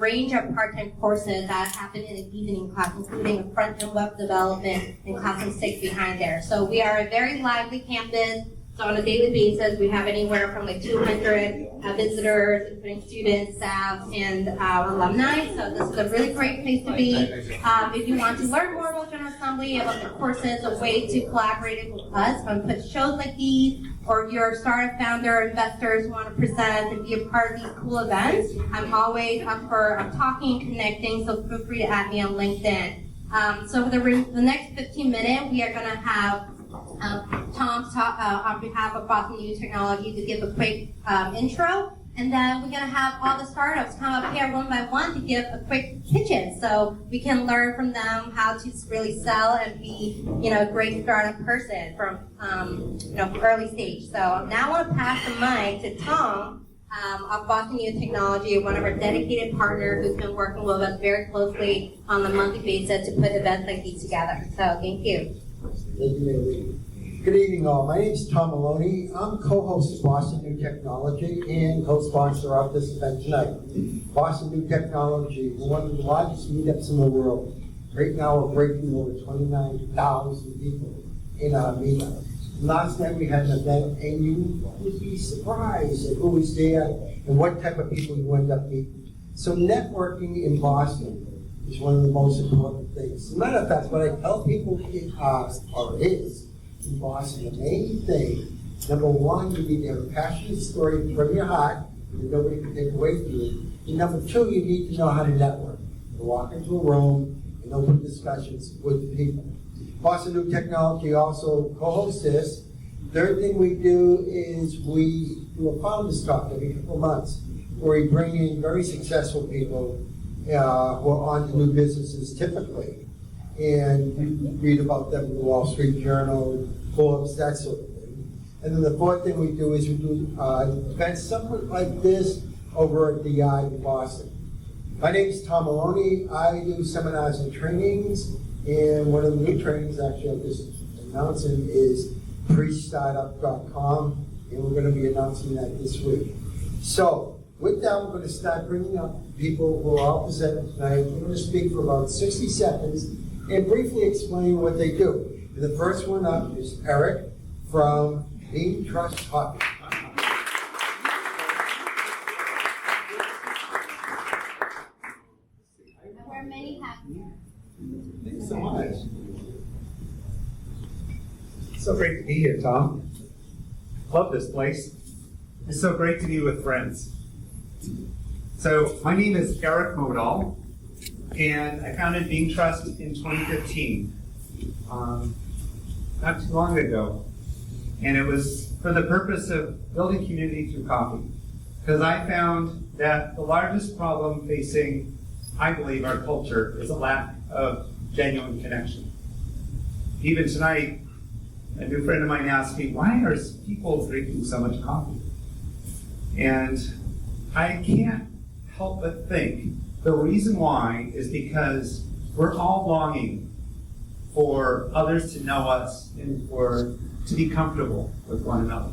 range of part-time courses that happen in an evening class, including a front-end web development and Classroom 6 behind there. So we are a very lively campus. So on a daily basis, we have anywhere from like 200 visitors, including students, staff, and alumni. So this is a really great place to be. If you want to learn more about General Assembly, about the courses, a way to collaborate with us on put shows like these, or if you're a startup founder, investors who want to present and be a part of these cool events, I'm always up for talking, connecting, so feel free to add me on LinkedIn. So for the next 15 minutes, we are going to have Tom talk on behalf of Boston New Technology to give a quick intro, and then we're going to have all the startups come up here one by one to give a quick pitches, so we can learn from them how to really sell and be, a great startup person from, early stage. So now I want to pass the mic to Tom of Boston New Technology, one of our dedicated partners who's been working with us very closely on a monthly basis to put events like these together. So thank you. Thank you, Mary. Good evening, all. My name is Tom Maloney. I'm co-host of Boston New Technology and co-sponsor of this event tonight. Boston New Technology is one of the largest meetups in the world. Right now, we're breaking over 29,000 people in our meetup. Last night, we had an event, and you would be surprised at who was there and what type of people you end up meeting. So networking in Boston is one of the most important things. As a matter of fact, what I tell people is in Boston, the main thing, number one, you need to have a passionate story from your heart that nobody can take away from you. And number two, you need to know how to network. To walk into a room and open discussions with the people. Boston New Technology also co-hosts this. Third thing we do is we do a founders talk every couple of months where we bring in very successful people who are on to new businesses typically. And you read about them in the Wall Street Journal, Forbes, that sort of thing. And then the fourth thing we do is we do events somewhat like this over at the Yard in Boston. My name is Tom Maloney. I do seminars and trainings, and one of the new trainings actually I'm just announcing is prestartup.com, and we're going to be announcing that this week. So with that, we're going to start bringing up people who are all presenting tonight. We're going to speak for about 60 seconds and briefly explain what they do. And the first one up is Eric from Bean Trust Coffee. I wear many hats. Thanks so much. So great to be here, Tom. Love this place. It's so great to be with friends. So my name is Eric Modal, and I founded Bean Trust in 2015, not too long ago. And it was for the purpose of building community through coffee. Because I found that the largest problem facing, I believe, our culture is a lack of genuine connection. Even tonight, a new friend of mine asked me, why are people drinking so much coffee? And I can't help but think the reason why is because we're all longing for others to know us and to be comfortable with one another.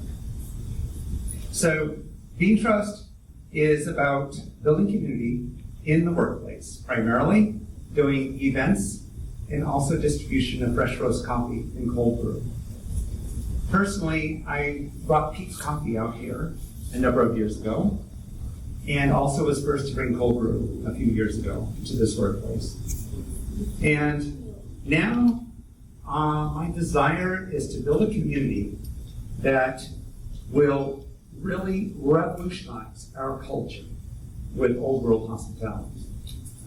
So Bean Trust is about building community in the workplace, primarily doing events and also distribution of fresh roast coffee and cold brew. Personally, I brought Pete's Coffee out here a number of years ago, and also was first to bring cold brew a few years ago to this workplace. And now, my desire is to build a community that will really revolutionize our culture with old world hospitality.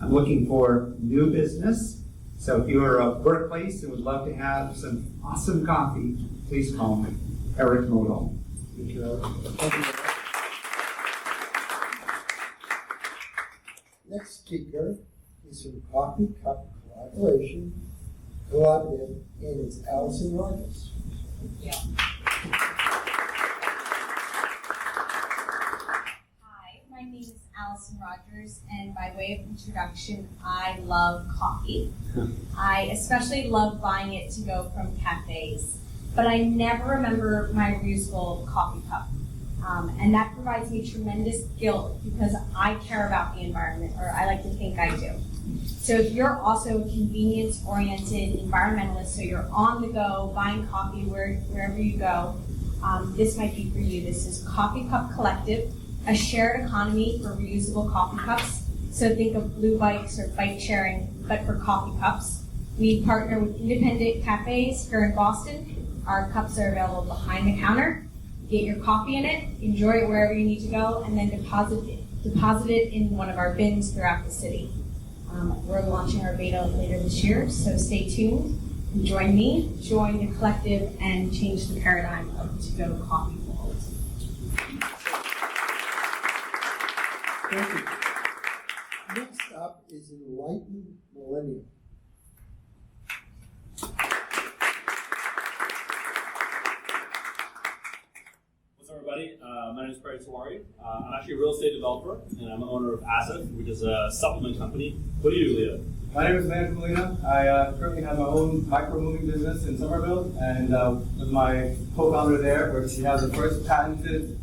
I'm looking for new business, so if you are a workplace and would love to have some awesome coffee, please call me, Eric Modal. Thank you, Eric. Next speaker is from Coffee Cup Collaborative, and it's Allison Rogers. Yeah. Hi, my name is Allison Rogers, and by way of introduction, I love coffee. I especially love buying it to go from cafes, but I never remember my reusable coffee cup. And that provides me tremendous guilt because I care about the environment, or I like to think I do. So if you're also a convenience-oriented environmentalist, so you're on the go, buying coffee wherever you go, this might be for you. This is Coffee Cup Collective, a shared economy for reusable coffee cups. So think of blue bikes or bike sharing, but for coffee cups. We partner with independent cafes here in Boston. Our cups are available behind the counter. Get your coffee in it, enjoy it wherever you need to go, and then deposit it in one of our bins throughout the city. We're launching our beta later this year, so stay tuned. And join me, join the collective, and change the paradigm of to-go coffee world. Thank you. Next up is Enlightened Millennial. What's up, everybody? My name is Perry Tawari. I'm actually a real estate developer, and I'm the owner of Asif, which is a supplement company. What do you do, Leo? My name is Lance Molina. I currently have my own micro-moving business in Somerville, and with my co-founder there, where she has the first patented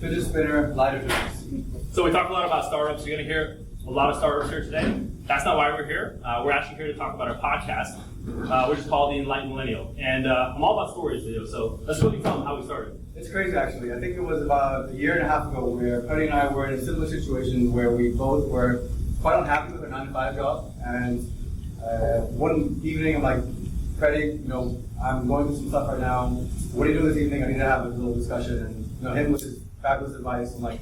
fidget spinner lighter business. So we talked a lot about startups. You're going to hear a lot of startups here today. That's not why we're here. We're actually here to talk about our podcast, which is called The Enlightened Millennial. And I'm all about stories, Leo, so let's really tell them how we started. It's crazy, actually. I think it was about a year and a half ago where Freddie and I were in a similar situation where we both were quite unhappy with our 9-to-5 job. And one evening, I'm like, Freddie, I'm going through some stuff right now. What are you doing this evening? I need to have a little discussion. And him with his fabulous advice, I'm like,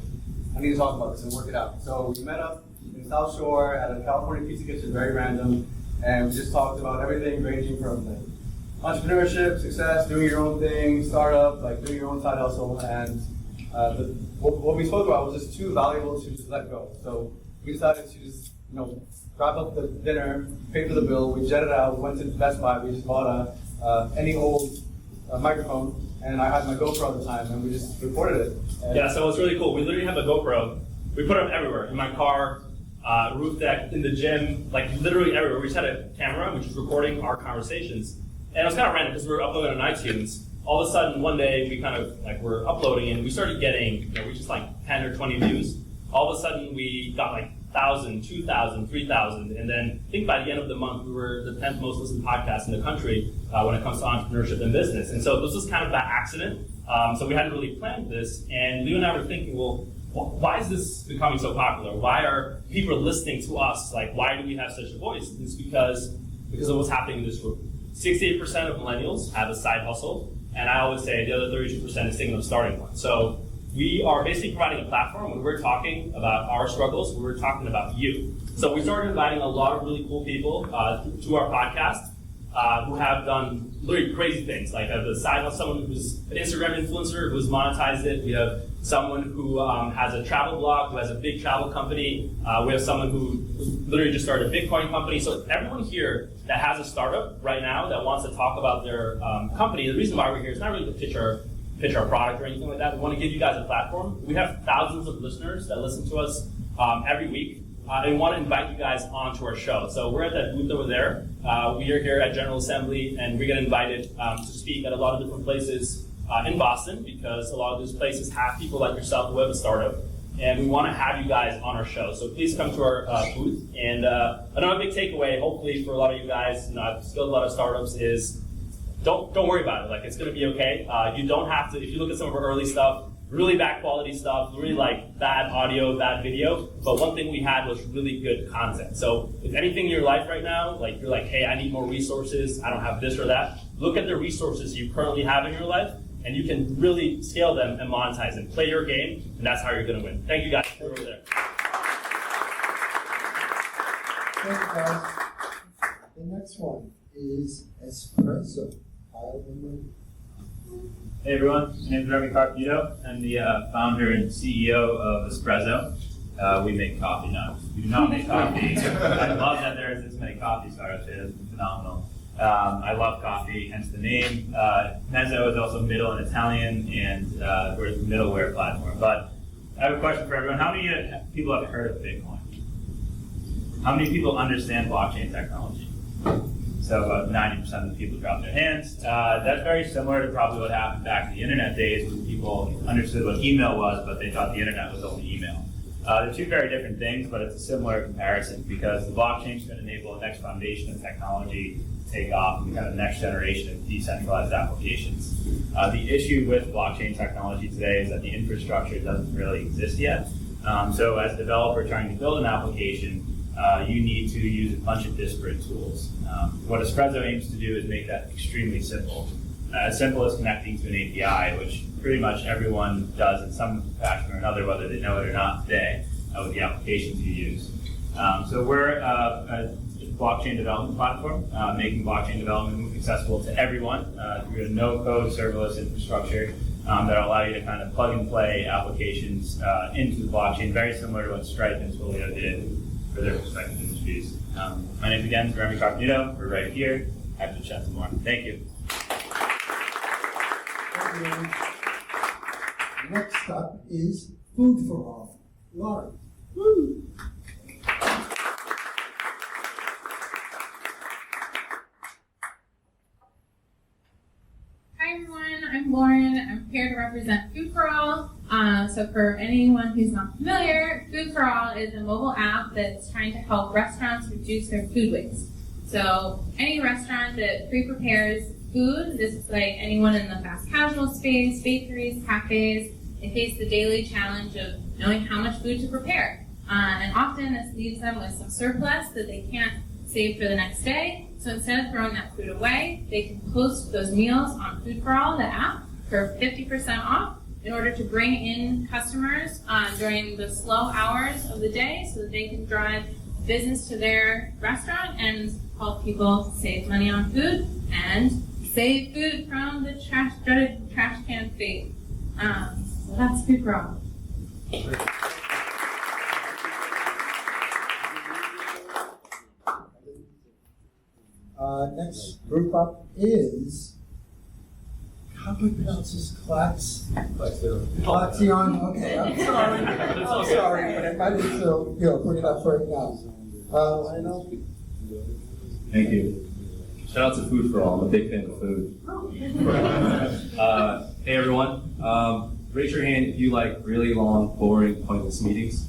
I need to talk about this and work it out. So we met up in South Shore at a California pizza kitchen, very random, and we just talked about everything ranging from like entrepreneurship, success, doing your own thing, startup, like doing your own side hustle, and what we spoke about was just too valuable to just let go. So we decided to just, wrap up the dinner, pay for the bill, we jetted out, went to Best Buy, we just bought any old microphone, and I had my GoPro at the time, and we just recorded it. Yeah, so it's really cool. We literally have a GoPro. We put them everywhere, in my car, roof deck, in the gym, like literally everywhere. We just had a camera, which was recording our conversations. And it was kind of random because we were uploading on iTunes. All of a sudden, one day, we kind of were uploading and we started getting, we just like 10 or 20 views. All of a sudden, we got like 1,000, 2,000, 3,000. And then I think by the end of the month, we were the 10th most listened podcast in the country when it comes to entrepreneurship and business. And so this was kind of that accident. So we hadn't really planned this. And Leo and I were thinking, well, why is this becoming so popular? Why are people listening to us? Like, why do we have such a voice? It's because of what's happening in this room. 68% of millennials have a side hustle, and I always say the other 32% is thinking of starting one. So we are basically providing a platform when we're talking about our struggles, we're talking about you. So we started inviting a lot of really cool people to our podcast who have done literally crazy things. Like the side hustle, someone who's an Instagram influencer who's monetized it. We have someone who has a travel blog, who has a big travel company. We have someone who literally just started a Bitcoin company. So everyone here that has a startup right now that wants to talk about their company, the reason why we're here is not really to pitch our product or anything like that. We want to give you guys a platform. We have thousands of listeners that listen to us every week. And we want to invite you guys onto our show. So we're at that booth over there. We are here at General Assembly, and we get invited to speak at a lot of different places in Boston, because a lot of those places have people like yourself who have a startup, and we want to have you guys on our show. So please come to our booth. And another big takeaway, hopefully for a lot of you guys, I've skilled a lot of startups, is don't worry about it. Like, it's going to be okay. You don't have to. If you look at some of our early stuff, really bad quality stuff, really like bad audio, bad video, but one thing we had was really good content. So if anything in your life right now, like you're like, hey, I need more resources, I don't have this or that, look at the resources you currently have in your life, and you can really scale them and monetize them. Play your game, and that's how you're going to win. Thank you guys. We're over there. Thank you, guys. The next one is Espresso. Hey everyone, my name is Remy Carpino. I'm the founder and CEO of Espresso. We make coffee now. We do not make coffee. I love that there is this many coffee startups. It is phenomenal. I love coffee, hence the name. Mezzo is also middle in Italian, and we're a middleware platform. But I have a question for everyone. How many people have heard of Bitcoin? How many people understand blockchain technology? So about 90% of the people dropped their hands. That's very similar to probably what happened back in the internet days when people understood what email was, but they thought the internet was only email. They're two very different things, but it's a similar comparison because the blockchain is going to enable the next foundation of technology to take off and become the next generation of decentralized applications. The issue with blockchain technology today is that the infrastructure doesn't really exist yet. So as a developer trying to build an application, you need to use a bunch of disparate tools. What Espresso aims to do is make that extremely simple. As simple as connecting to an API, which pretty much everyone does in some fashion or another, whether they know it or not today, with the applications you use. So we're a blockchain development platform, making blockchain development accessible to everyone through a no-code serverless infrastructure that allow you to kind of plug and play applications into the blockchain, very similar to what Stripe and Twilio did for their respective industries. My name is again Jeremy Carpenito. We're right here. Happy to chat some more. Thank you. Next up is Food for All. Laura. Hi everyone, I'm Lauren. I'm here to represent Food for All. So for anyone who's not familiar, Food for All is a mobile app that's trying to help restaurants reduce their food waste. So any restaurant that pre-prepares food, this is like anyone in the fast casual space, bakeries, cafes, they face the daily challenge of knowing how much food to prepare. And often this leaves them with some surplus that they can't save for the next day. So instead of throwing that food away, they can post those meals on Food for All, the app, for 50% off in order to bring in customers during the slow hours of the day so that they can drive business to their restaurant and help people save money on food and save food from the dreaded trash can fate. So that's Food for All. Next group up is, how do I pronounce this? Klaxion. Okay, I'm sorry. I'm sorry, but I might as well bring it up right now. I know. Thank you. Shout out to Food for All. I'm a big fan of food. Hey everyone. Raise your hand if you like really long, boring, pointless meetings.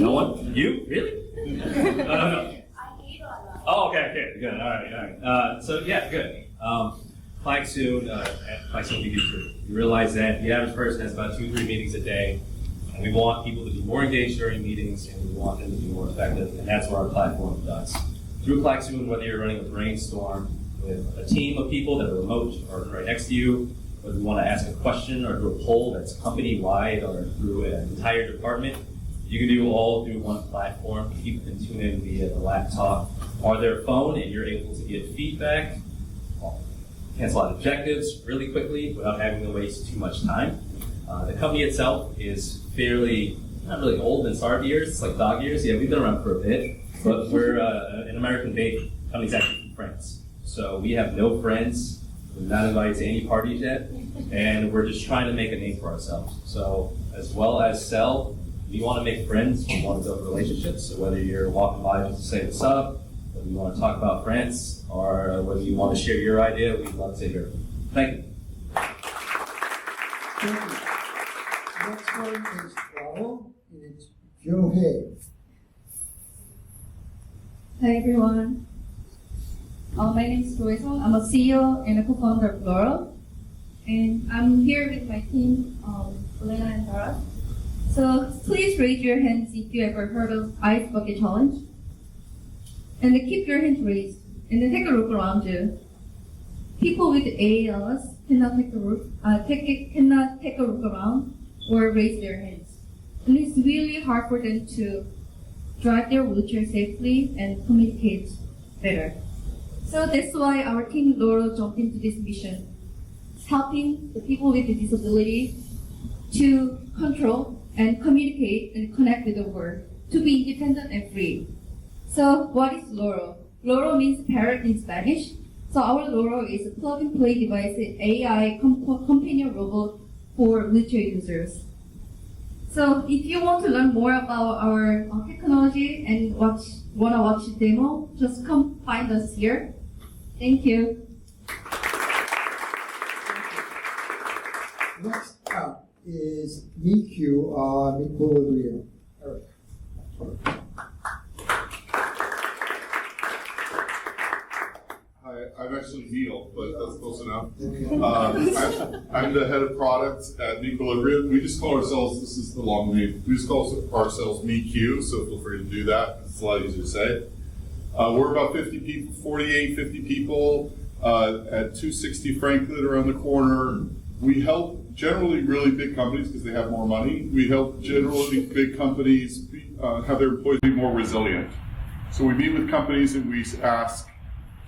No one? You? Really? No. Oh, okay, good, all right. So yeah, good. Klaxion, at Klaxion we realize that the average person has about 2-3 meetings a day, and we want people to be more engaged during meetings, and we want them to be more effective, and that's what our platform does. Through Klaxion, whether you're running a brainstorm with a team of people that are remote or right next to you, whether you want to ask a question or do a poll that's company-wide or through an entire department, you can do all through one platform. People can tune in via the laptop or their phone, and you're able to get feedback, cancel out objectives really quickly without having to waste too much time. The company itself is fairly, not really old in startup years, it's like dog years. Yeah, we've been around for a bit, but we're an American-based company actually from France. So we have no friends, we're not invited to any parties yet, and we're just trying to make a name for ourselves. So as well as sell, we want to make friends, we want to build relationships. So whether you're walking by just to say what's up, whether you want to talk about France, or whether you want to share your idea, we'd love to hear it. Thank you. Next one is Paul, and it's Joe Hay. Hi everyone. My name is Joy Song. I'm a CEO and a co-founder of Laurel. And I'm here with my team, Elena and Tara. So please raise your hands if you ever heard of Ice Bucket Challenge. And then keep your hands raised. And then take a look around you. People with ALS cannot take a look around or raise their hands. And it's really hard for them to drive their wheelchair safely and communicate better. So that's why our team Laurel jumped into this mission, helping the people with the disability to control and communicate and connect with the world, to be independent and free. So what is Laurel? Laurel means parrot in Spanish. So our Laurel is a plug-and-play device, AI companion robot for wheelchair users. So if you want to learn more about our technology and wanna watch demo, just come find us here. Thank you. Next up is MeQ, Equilibrium. Eric. Hi, I'm actually Neil, but that's close enough. I'm the head of product at Equilibrium. We just call ourselves, this is the long name, we just call ourselves MeQ, so feel free to do that. It's a lot easier to say. We're about 50 people, 50 people at 260 Franklin around the corner. We help generally really big companies because they have more money. We help generally big companies have their employees be more resilient. So we meet with companies and we ask,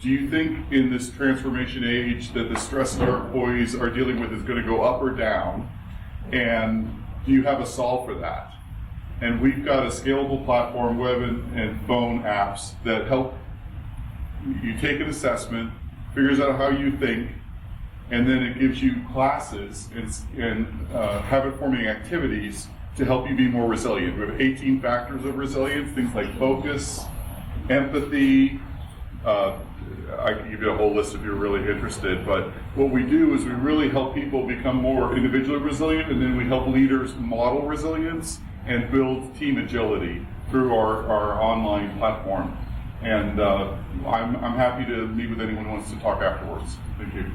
do you think in this transformation age that the stress that our employees are dealing with is going to go up or down? And do you have a solve for that? And we've got a scalable platform, web and phone apps that help you take an assessment, figures out how you think, and then it gives you classes and habit-forming activities to help you be more resilient. We have 18 factors of resilience, things like focus, empathy. I can give you a whole list if you're really interested, but what we do is we really help people become more individually resilient, and then we help leaders model resilience and build team agility through our online platform. And I'm happy to meet with anyone who wants to talk afterwards. Thank you.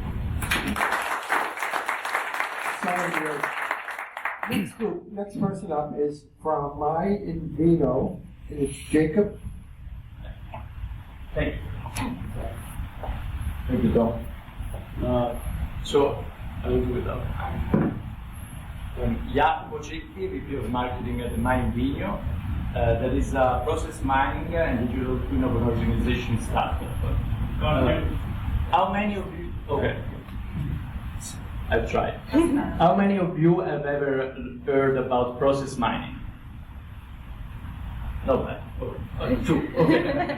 Next person up is from My Invino, and it's Jacob. Thank you. Thank you, Tom. So, I will do it now. Jacopo Cecchi, VP of Marketing at the MindVino. That is a process mining and digital twin of an organization startup. How many of you? Okay. I'll try. How many of you have ever heard about process mining? Not bad. Okay. Two. Okay.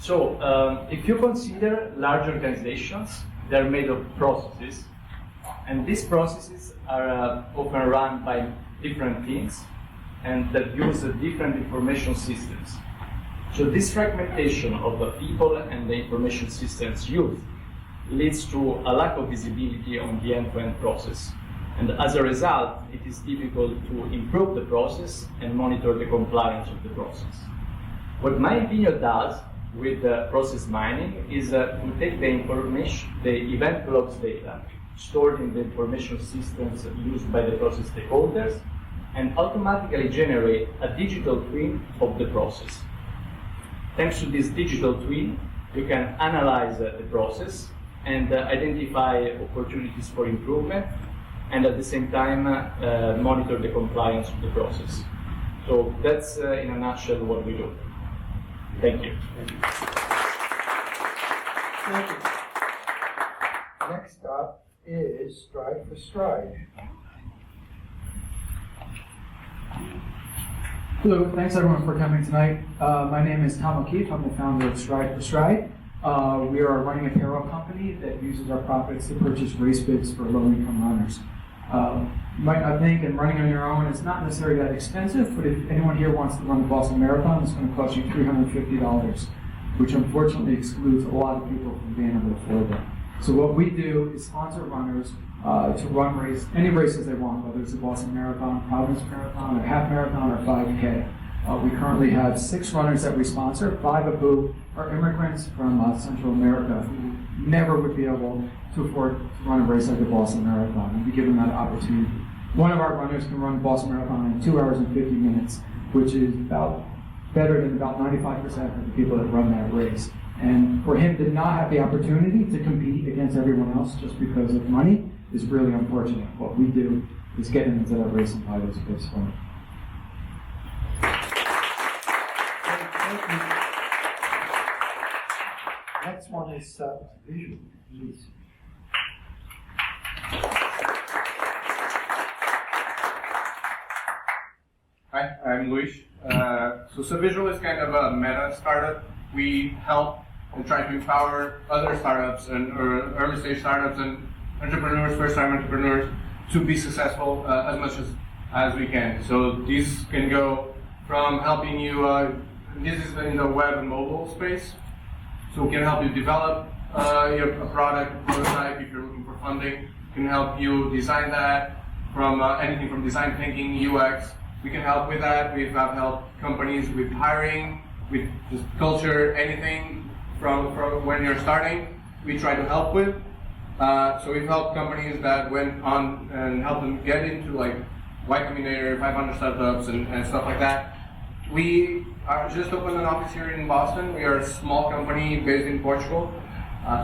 So, if you consider large organizations, they're made of processes, and these processes are often run by different teams and that use different information systems. So this fragmentation of the people and the information systems used leads to a lack of visibility on the end-to-end process. And as a result, it is difficult to improve the process and monitor the compliance of the process. What MindVino does with process mining is to take the information, the event logs data stored in the information systems used by the process stakeholders, and automatically generate a digital twin of the process. Thanks to this digital twin, you can analyze the process and identify opportunities for improvement, and at the same time monitor the compliance of the process. So that's in a nutshell what we do. Thank you. Thank you. Next up is Stride for Stride. Hello, thanks everyone for coming tonight. My name is Tom O'Keefe. I'm the founder of Stride for Stride. We are running a apparel company that uses our profits to purchase race bibs for low-income runners. You might not think, and running on your own is not necessarily that expensive, but if anyone here wants to run the Boston Marathon, it's going to cost you $350, which unfortunately excludes a lot of people from being able to afford that. So what we do is sponsor runners to run any races they want, whether it's the Boston Marathon, Providence Marathon, or half marathon, or 5K. We currently have 6 runners that we sponsor, 5 of who are immigrants from Central America who never would be able to afford to run a race like the Boston Marathon, and we give them that opportunity. One of our runners can run the Boston Marathon in 2 hours and 50 minutes, which is better than about 95% of the people that run that race. And for him to not have the opportunity to compete against everyone else just because of money is really unfortunate. What we do is get him into that race and buy those bibs for him. Next one is Visual. Please. Hi, I'm Luis. So Subvisual is kind of a meta startup. We help and try to empower other startups and early stage startups and entrepreneurs, first time entrepreneurs, to be successful as much as as we can. So this can go from helping you, this is in the web and mobile space, so we can help you develop your product prototype if you're looking for funding. Can help you design that from anything from design thinking, UX. We can help with that. We have helped companies with hiring, with just culture, anything from when you're starting. We try to help with. So we've helped companies that went on and helped them get into like Y Combinator, 500 startups, and stuff like that. We are just opened an office here in Boston. We are a small company based in Portugal.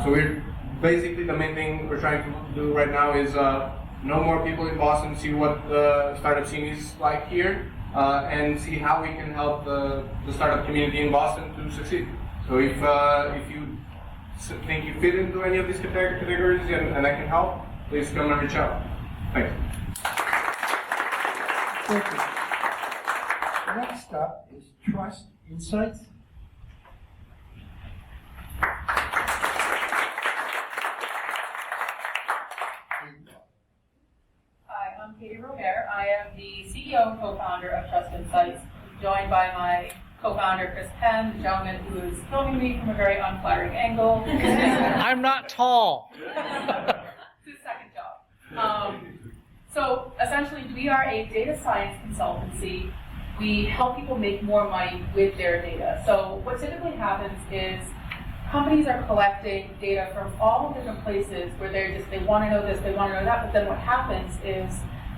So we're basically the main thing we're trying to do right now is know more people in Boston, see what the startup scene is like here, and see how we can help the startup community in Boston to succeed. So if you think you fit into any of these categories and I can help, please come and reach out. Thanks. Thank you. Next up is Trust Insights. Hi, I'm Katie Robert. I am the CEO and co-founder of Trust Insights, joined by my co-founder Chris Penn, the gentleman who is filming me from a very unflattering angle. I'm not tall. It's his second job. So essentially, we are a data science consultancy. We help people make more money with their data. So what typically happens is companies are collecting data from all different places where they want to know this, they want to know that, but then what happens is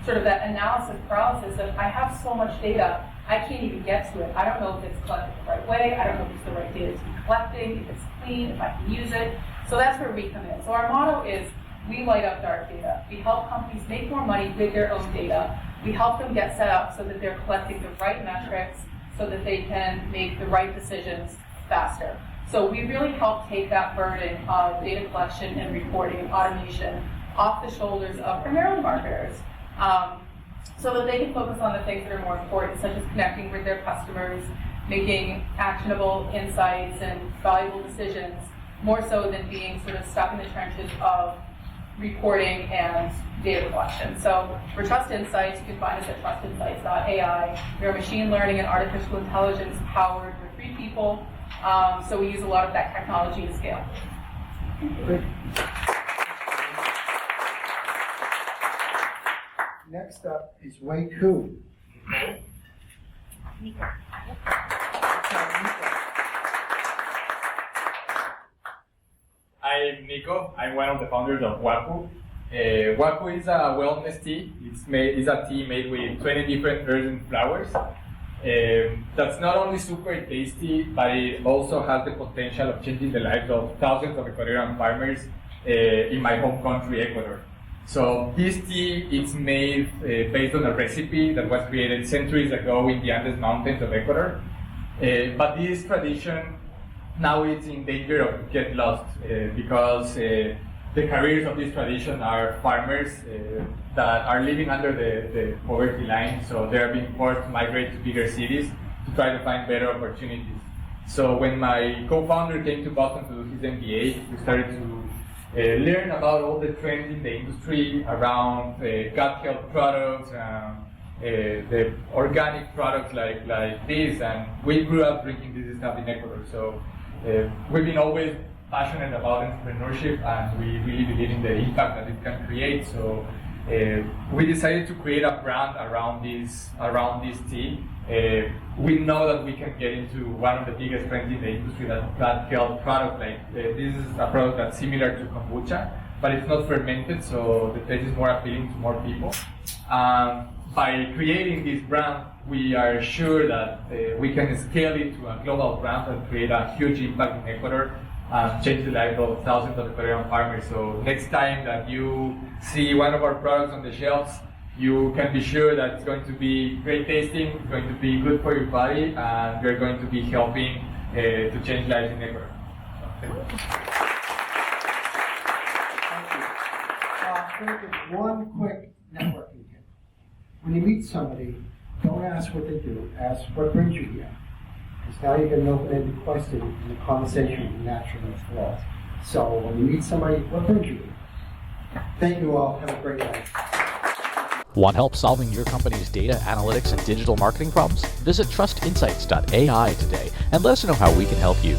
sort of that analysis paralysis of I have so much data, I can't even get to it. I don't know if it's collected the right way, I don't know if it's the right data to be collecting, if it's clean, if I can use it. So that's where we come in. So our motto is we light up dark data. We help companies make more money with their own data. We help them get set up so that they're collecting the right metrics so that they can make the right decisions faster. So we really help take that burden of data collection and reporting and automation off the shoulders of primarily marketers, so that they can focus on the things that are more important, such as connecting with their customers, making actionable insights and valuable decisions, more so than being sort of stuck in the trenches of reporting and data collection. So for Trust Insights, you can find us at trustinsights.ai. We're machine learning and artificial intelligence powered. We're 3 people. So we use a lot of that technology to scale. Great. Next up is Wei Ku. I'm Nico. I'm one of the founders of Waku. Waku is a wellness tea. It's a tea made with 20 different herbs and flowers. That's not only super tasty, but it also has the potential of changing the lives of thousands of Ecuadorian farmers in my home country, Ecuador. So this tea is made based on a recipe that was created centuries ago in the Andes Mountains of Ecuador. But this tradition now it's in danger of get lost because the careers of this tradition are farmers that are living under the poverty line, so they are being forced to migrate to bigger cities to try to find better opportunities. So when my co-founder came to Boston to do his MBA, we started to learn about all the trends in the industry around gut health products, the organic products like this, and we grew up drinking this stuff in Ecuador. So we've been always passionate about entrepreneurship, and we really believe in the impact that it can create. So we decided to create a brand around this tea. We know that we can get into one of the biggest trends in the industry, that health product. Like this is a product that's similar to kombucha, but it's not fermented, so the taste is more appealing to more people. By creating this brand, we are sure that we can scale it to a global brand and create a huge impact in Ecuador and change the life of thousands of Ecuadorian farmers. So next time that you see one of our products on the shelves, you can be sure that it's going to be great tasting, it's going to be good for your body, and we're going to be helping to change lives in Ecuador. Thank you. One quick networking tip. When you meet somebody, don't ask what they do, ask what brings you here. Because now you get an open-ended question and the conversation naturally flows. So when you meet somebody, what brings you here? Thank you all. Have a great night. Want help solving your company's data analytics and digital marketing problems? Visit trustinsights.ai today and let us know how we can help you.